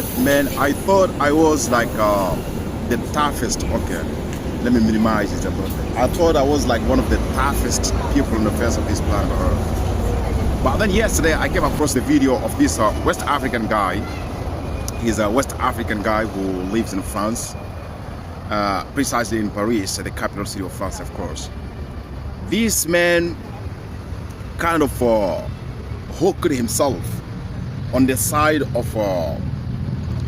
said, man, I thought I was like the toughest. Okay, let me minimize it a little bit. I thought I was like one of the toughest people on the face of this planet Earth. But then yesterday I came across the video of this West African guy. He's a West African guy who lives in France, precisely in Paris, the capital city of France, of course. This man kind of hooked himself on the side of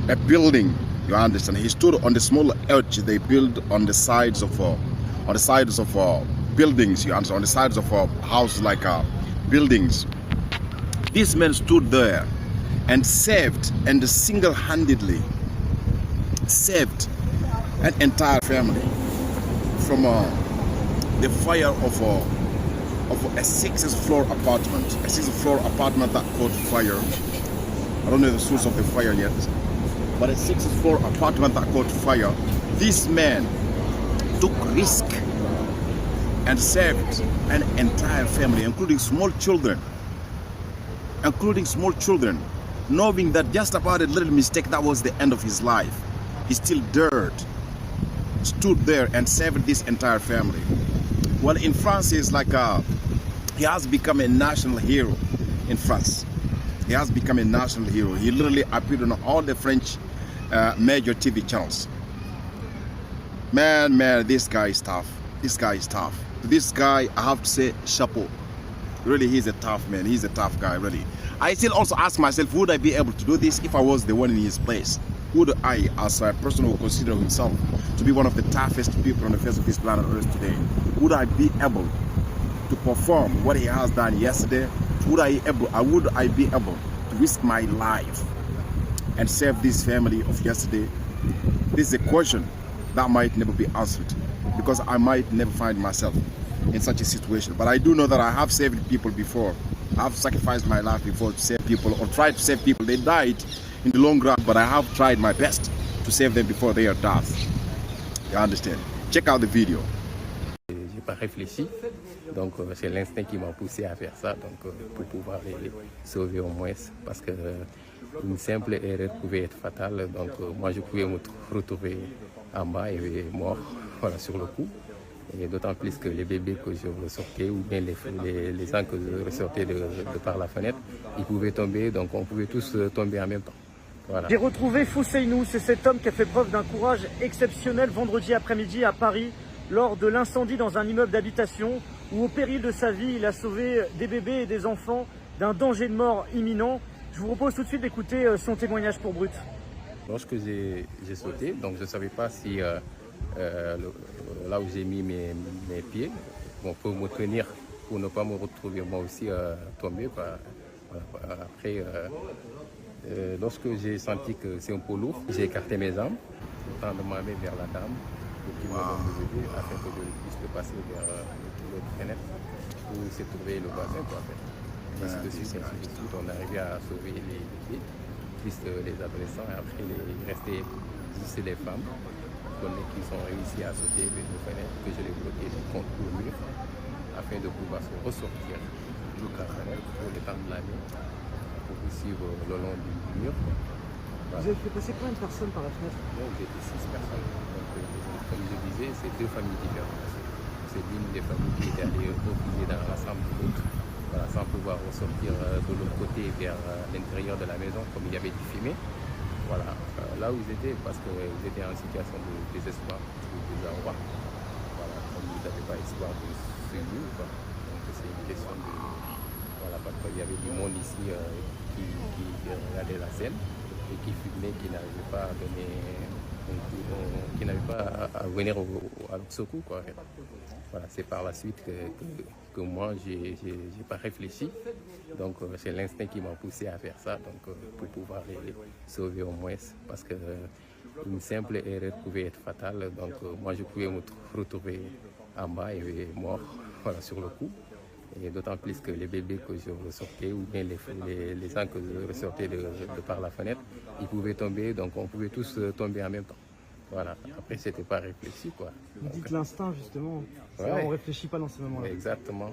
a building. You understand? He stood on the small edge they build on the sides of buildings. You understand? On the sides of houses like buildings. This man stood there and saved, and single-handedly saved an entire family from the fire of a sixth floor apartment. A sixth floor apartment that caught fire. I don't know the source of the fire yet, but a sixth floor apartment that caught fire. This man took risk and saved an entire family, including small children. Knowing that just about a little mistake, that was the end of his life. He still dared, stood there and saved this entire family. Well, in France, he's like he has become a national hero in France. He has become a national hero. He literally appeared on all the French major TV channels. Man, this guy is tough. This guy, I have to say, chapeau. Really, he's a tough man. He's a tough guy, really. I still also ask myself, would I be able to do this if I was the one in his place? Would I, as a person who considers himself to be one of the toughest people on the face of this planet Earth today, would I be able to perform what he has done yesterday? Would I be able to risk my life and save this family of yesterday? This is a question that might never be answered, because I might never find myself in such a situation. But I do know that I have saved people before. I have sacrificed my life before to save people, or tried to save people. They died in the long run, but I have tried my best to save them before their death. You understand? Check out the video. J'ai pas réfléchi, donc c'est l'instinct qui m'a poussé à faire ça, donc pour pouvoir les sauver au moins, parce que une simple erreur pouvait être fatale. Donc moi je pouvais me retrouver en bas et mort, voilà, sur le coup. Et d'autant plus que les bébés que je ressortais, ou bien les gens que je ressortais de par la fenêtre, ils pouvaient tomber, donc on pouvait tous tomber en même temps. Voilà. J'ai retrouvé Fousseinou, c'est cet homme qui a fait preuve d'un courage exceptionnel vendredi après-midi à Paris, lors de l'incendie dans un immeuble d'habitation, où au péril de sa vie, il a sauvé des bébés et des enfants d'un danger de mort imminent. Je vous propose tout de suite d'écouter son témoignage pour Brut. Lorsque j'ai sauté, donc je ne savais pas si là où j'ai mis mes pieds, bon, pour me tenir, pour ne pas me retrouver moi aussi tombé. Après, lorsque j'ai senti que c'est un peu lourd, j'ai écarté mes armes, autant de ma main vers la dame, pour qu'il me donne le bébé, afin que je puisse le passer vers l'autre fenêtre, où s'est trouvé le voisin, quoi, en fait. Ainsi de suite, on arrivait à sauver les bébés, plus les adolescents, et après il restait juste les femmes qui ont réussi à sauter de fenêtre, que je les bloquais contre le mur, afin de pouvoir se ressortir de la fenêtre pour l'étendre la main, pour suivre le long du mur. Voilà. Vous avez fait passer combien de personnes par la fenêtre? Donc j'étais 6 personnes. Donc, comme je disais, c'est 2 familles différentes. C'est l'une des familles qui était allée refuser dans la chambre de l'autre, voilà, sans pouvoir ressortir de l'autre côté vers l'intérieur de la maison, comme il y avait du fumée. Voilà, là où ils étaient, parce qu'ils étaient en situation de désespoir, de désarroi. Voilà, comme ils n'avaient pas espoir de survivre, quoi. Donc c'est une question de... Voilà, parce qu'il y avait du monde ici qui regardait la scène et qui fumait, qui n'arrivait pas à donner... qui n'arrivait pas à venir à leur secours, quoi. Voilà, c'est par la suite que moi, j'ai pas réfléchi. Donc, c'est l'instinct qui m'a poussé à faire ça, donc pour pouvoir les sauver au moins, parce que une simple erreur pouvait être fatale. Donc, moi, je pouvais me retrouver en bas et mort, voilà, sur le coup. Et d'autant plus que les bébés que je ressortais, ou bien les gens que je ressortais de par la fenêtre, ils pouvaient tomber, donc on pouvait tous tomber en même temps. Voilà, après c'était pas réfléchi, quoi. Vous dites l'instinct, justement, ouais. On réfléchit pas dans ces moments-là. Exactement,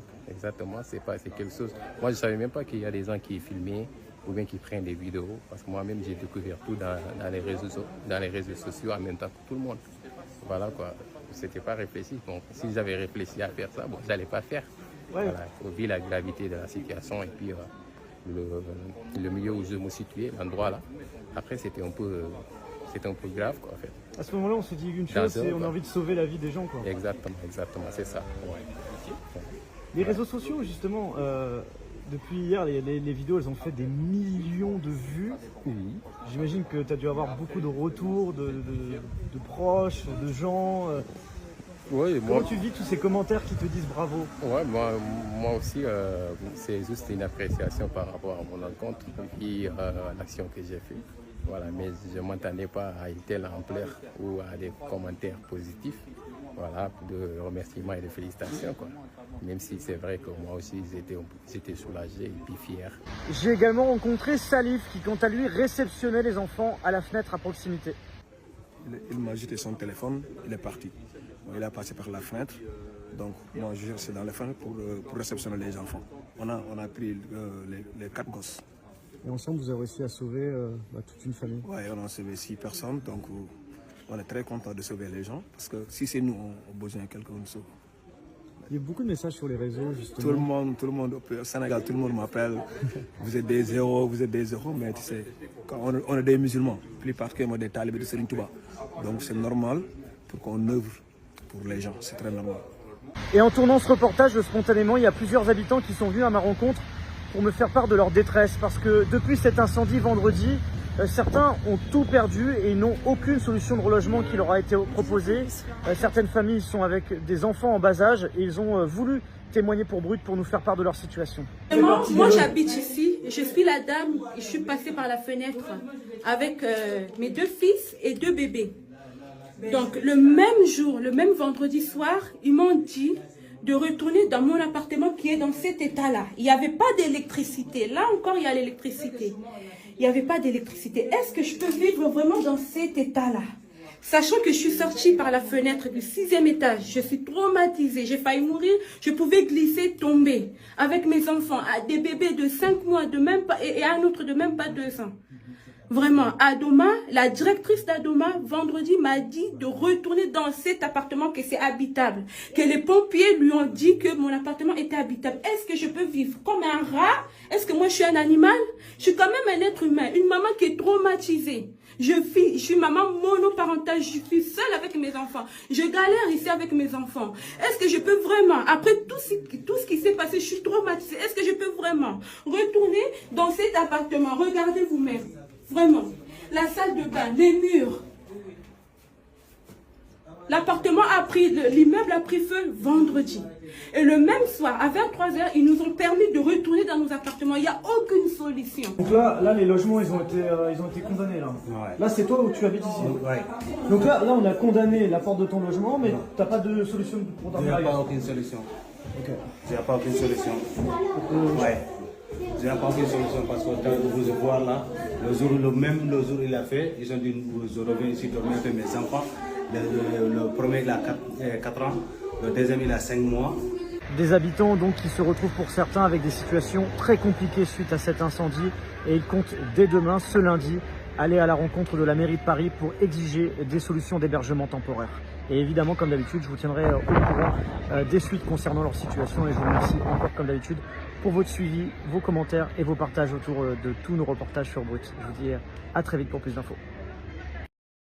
c'est quelque chose. Moi je savais même pas qu'il y a des gens qui filmaient, ou bien qui prennent des vidéos. Parce que moi-même, j'ai découvert tout dans les réseaux sociaux en même temps que tout le monde. Voilà quoi. C'était pas réfléchi. Donc, si j'avais réfléchi à faire ça, bon, j'allais pas faire. Ouais. Voilà, il faut vivre la gravité de la situation et puis le milieu où je me situais, l'endroit là. Après, c'était un peu grave quoi en fait. À ce moment-là, on se dit une chose, c'est on a envie de sauver la vie des gens, quoi. Exactement, c'est ça. Ouais. Les réseaux sociaux, justement, depuis hier, les vidéos, elles ont fait des millions de vues. Oui. J'imagine que tu as dû avoir beaucoup de retours de proches, de gens. Ouais, Comment tu vis tous ces commentaires qui te disent bravo? Ouais, moi aussi, c'est juste une appréciation par rapport à mon rencontre et puis à l'action que j'ai faite. Voilà, mais je ne m'attendais pas à une telle ampleur ou à des commentaires positifs. Voilà, de remerciements et de félicitations, quoi. Même si c'est vrai que moi aussi, j'étais soulagé et puis fier. J'ai également rencontré Salif qui, quant à lui, réceptionnait les enfants à la fenêtre à proximité. Il m'a jeté son téléphone, il est parti. Il a passé par la fenêtre, donc moi je suis dans la fenêtre pour réceptionner les enfants. On a pris les 4 gosses. Et ensemble, vous avez réussi à sauver toute une famille. Oui, on a sauvé 6 personnes, donc on est très content de sauver les gens, parce que si c'est nous, on a besoin de quelqu'un de sauver. Il y a beaucoup de messages sur les réseaux, justement. Tout le monde, au Sénégal, tout le monde m'appelle. Vous êtes des héros, mais tu sais, quand on est des musulmans, plus particulièrement des talibés de Serigne Touba. Donc c'est normal pour qu'on œuvre pour les gens, c'est très normal. Et en tournant ce reportage, spontanément, il y a plusieurs habitants qui sont venus à ma rencontre pour me faire part de leur détresse. Parce que depuis cet incendie vendredi, certains ont tout perdu et ils n'ont aucune solution de relogement qui leur a été proposée. Certaines familles sont avec des enfants en bas âge et ils ont voulu témoigner pour Brut pour nous faire part de leur situation. Moi j'habite ici, je suis la dame, je suis passée par la fenêtre avec mes 2 fils et 2 bébés. Donc le même jour, le même vendredi soir, ils m'ont dit de retourner dans mon appartement qui est dans cet état-là. Il n'y avait pas d'électricité. Là encore, il y a l'électricité. Il n'y avait pas d'électricité. Est-ce que je peux vivre vraiment dans cet état-là? Sachant que je suis sortie par la fenêtre du 6e étage, je suis traumatisée, j'ai failli mourir, je pouvais glisser, tomber. Avec mes enfants, des bébés de 5 mois et un autre de même pas 2 ans. Vraiment, Adoma, la directrice d'Adoma, vendredi, m'a dit de retourner dans cet appartement, que c'est habitable. Que les pompiers lui ont dit que mon appartement était habitable. Est-ce que je peux vivre comme un rat? Est-ce que moi je suis un animal? Je suis quand même un être humain, une maman qui est traumatisée. Je suis maman monoparentale, je suis seule avec mes enfants. Je galère ici avec mes enfants. Est-ce que je peux vraiment, après tout ce qui s'est passé, je suis traumatisée. Est-ce que je peux vraiment retourner dans cet appartement? Regardez vous-même. Vraiment, la salle de bain, les murs. L'appartement l'immeuble a pris feu vendredi. Et le même soir, à 23 h, ils nous ont permis de retourner dans nos appartements. Il n'y a aucune solution. Donc là, les logements, ils ont été condamnés. Là, Ouais. là c'est toi où tu habites ici. Ouais. Donc là, on a condamné la porte de ton logement, mais tu n'as pas de solution pour Il dormir n'y a pas ailleurs. aucune solution. Ok. Il n'y a pas aucune solution. Ouais. Il n'y a pas aucune solution parce que vous voir là, le jour où il a fait, ils ont dit je reviens ici dormir avec mes enfants. Le premier il a 4 ans, le deuxième il a 5 mois. Des habitants donc qui se retrouvent pour certains avec des situations très compliquées suite à cet incendie et ils comptent dès demain, ce lundi, aller à la rencontre de la mairie de Paris pour exiger des solutions d'hébergement temporaire. Et évidemment, comme d'habitude, je vous tiendrai au courant des suites concernant leur situation et je vous remercie encore comme d'habitude pour votre suivi, vos commentaires et vos partages autour de tous nos reportages sur Brut. Je vous dis à très vite pour plus d'infos.